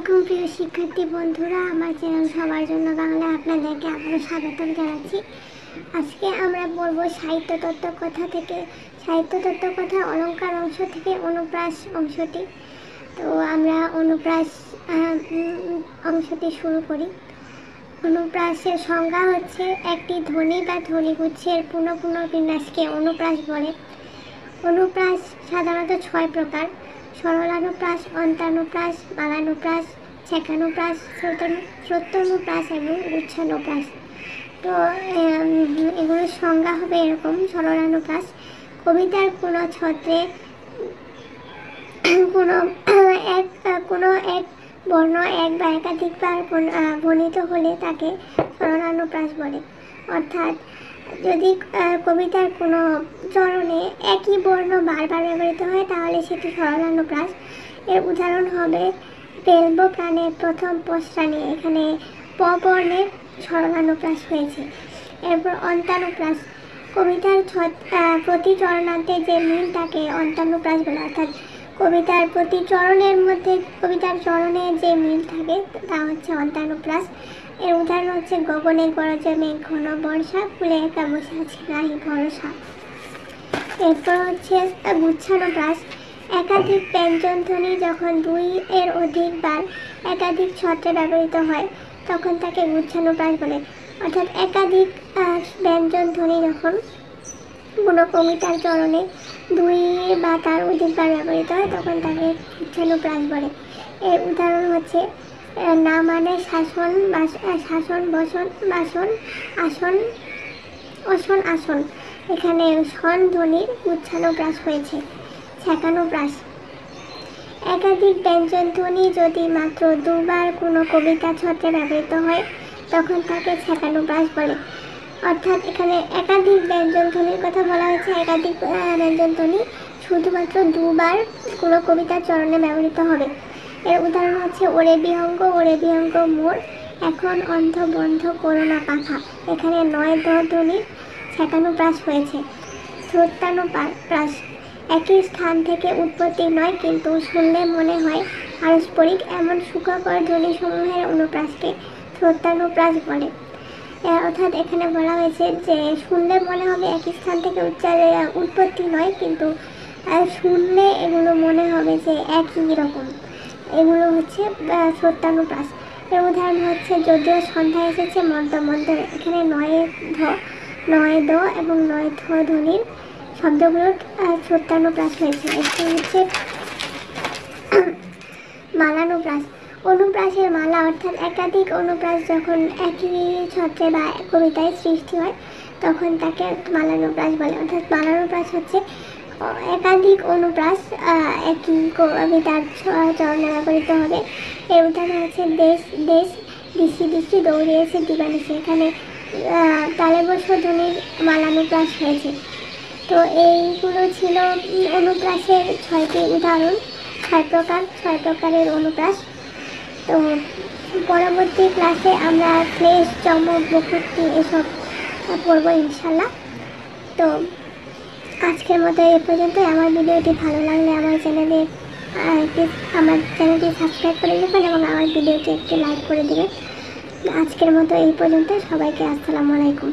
আলাইকুম প্রিয় শিক্ষার্থী বন্ধুরা, আমার চ্যানেল সবার জন্য বাংলা আপনাদেরকে আবারও স্বাগতম জানাচ্ছি। আজকে আমরা পড়ব সাহিত্য তত্ত্ব কথা থেকে সাহিত্য তত্ত্ব কথা অলংকার অংশ থেকে অনুপ্রাস অংশটি। তো আমরা অনুপ্রাস অংশটি শুরু করি। অনুপ্রাসের সংজ্ঞা হচ্ছে একটি ধ্বনি বা ধ্বনিগুচ্ছের পুনঃ বিন্যাসকে অনুপ্রাস বলে। অনুপ্রাস সাধারণত 6 প্রকার: সরলানুপ্রাস, অন্তানুপ্রাস, মালানুপ্রাস, ছেকানুপ্রাস, শ্রোত্রানুপ্রাস এবং গুচ্ছানুপ্রাস। তো এগুলোর সংজ্ঞা হবে এরকম: সরলানুপ্রাস কবিতার কোনো ছত্রে কোনো এক বর্ণ এক বা একাধিকবার বর্ণিত হলে তাকে সরলানুপ্রাস বলে। অর্থাৎ যদি কবিতার কোনো চরণে একই বর্ণ বারবার ব্যবহৃত হয় তাহলে সেটি সরলানুপ্রাস। এর উদাহরণ হবে পেলব প্রাণের প্রথম পশ্রাণী, এখানে প বর্ণের সরলানুপ্রাস হয়েছে। এরপর অন্তানুপ্রাস কবিতার প্রতি চরণান্তে যে মিল তাকে অন্তানুপ্রাস বলে। অর্থাৎ কবিতার প্রতি চরণের মধ্যে কবিতার চরণে যে মিল থাকে তা হচ্ছে অন্তানুপ্রাস। এর উদাহরণ হচ্ছে গগনে গরজে মেঘ ঘন বর্ষা, ফুলে একা বসে আছে নাহি ভরসা। এরপর হচ্ছে গুচ্ছানুপ্রাস একাধিক ব্যঞ্জন ধ্বনি যখন 2 এর অধিক বার একাধিক ছত্রে ব্যবহৃত হয় তখন তাকে গুচ্ছানুপ্রাস বলে। অর্থাৎ একাধিক ব্যঞ্জন ধ্বনি যখন কোনো কবিতার চরণে 2 বা তার অধিকবার ব্যবহৃত হয় তখন তাকে গুচ্ছানুপ্রাস বলে। এর উদাহরণ হচ্ছে না মানে শাসন, শাসন বসন, বাসন, আসন, অসন, আসন, এখানে সন ধ্বনির গুচ্ছানুপ্রাস হয়েছে। ছেকানুপ্রাস একাধিক ব্যঞ্জন ধ্বনি যদি মাত্র 2 বার কোনো কবিতা ছত্রে ব্যবহৃত হয় তখন তাকে ছেকানুপ্রাস বলে। অর্থাৎ এখানে একাধিক ব্যঞ্জন ধ্বনির কথা বলা হয়েছে। একাধিক ব্যঞ্জন ধ্বনি শুধুমাত্র 2 বার কোনো কবিতার চরণে ব্যবহৃত হবে। এর উদাহরণ হচ্ছে ওরে বিহঙ্গ মোর, এখন অন্ধ বন্ধ করোনা পাখা, এখানে 9 ধ্বনির ছেকানুপ্রাস হয়েছে। শ্রোত্রানুপ্রাস একই স্থান থেকে উৎপত্তি নয় কিন্তু শুনলে মনে হয় পারস্পরিক এমন সুখকর ধ্বনিসমূহের অনুপ্রাসকে শ্রোত্রানুপ্রাস বলে। অর্থাৎ এখানে বলা হয়েছে যে শুনলে মনে হবে একই স্থান থেকে উৎপত্তি নয় কিন্তু শুনলে এগুলো মনে হবে যে একই রকম, এগুলো হচ্ছে শ্রোত্রানুপ্রাস। এর উদাহরণ হচ্ছে যদিও সন্ধ্যা এসেছে মন্দ মন্দ, এখানে 9 দ এবং 9 ধ ধ্বনির শব্দগুলোর শ্রোত্রানুপ্রাস হয়েছে। এরপর হচ্ছে মালানুপ্রাস অনুপ্রাসের মালা, অর্থাৎ একাধিক অনুপ্রাস যখন একই ছত্রে বা কবিতায় সৃষ্টি হয় তখন তাকে মালানুপ্রাস বলে। অর্থাৎ মালানুপ্রাস হচ্ছে একাধিক অনুপ্রাস একই কবিতার চরণে ব্যবহৃত হবে। এর উদাহরণ হচ্ছে দেশ দেশ, দিশি দিশি, দৌড়িয়েছে দিবানিশি, এখানে তালেবস্য ধ্বনির মালানুপ্রাস হয়েছে। তো এইগুলো ছিল অনুপ্রাসের 6টি উদাহরণ, 6 প্রকারের অনুপ্রাস। তো পরবর্তী ক্লাসে আমরা শ্লেষ, চমক, বকুক্তি এসব পড়বো ইনশাল্লাহ। তো আজকের মতো এ পর্যন্ত। আমার ভিডিওটি ভালো লাগলে আমার চ্যানেলটি সাবস্ক্রাইব করে দেবেন এবং আমার ভিডিওটি একটি লাইক করে দেবেন। আজকের মতো এই পর্যন্ত। সবাইকে আসসালামু আলাইকুম।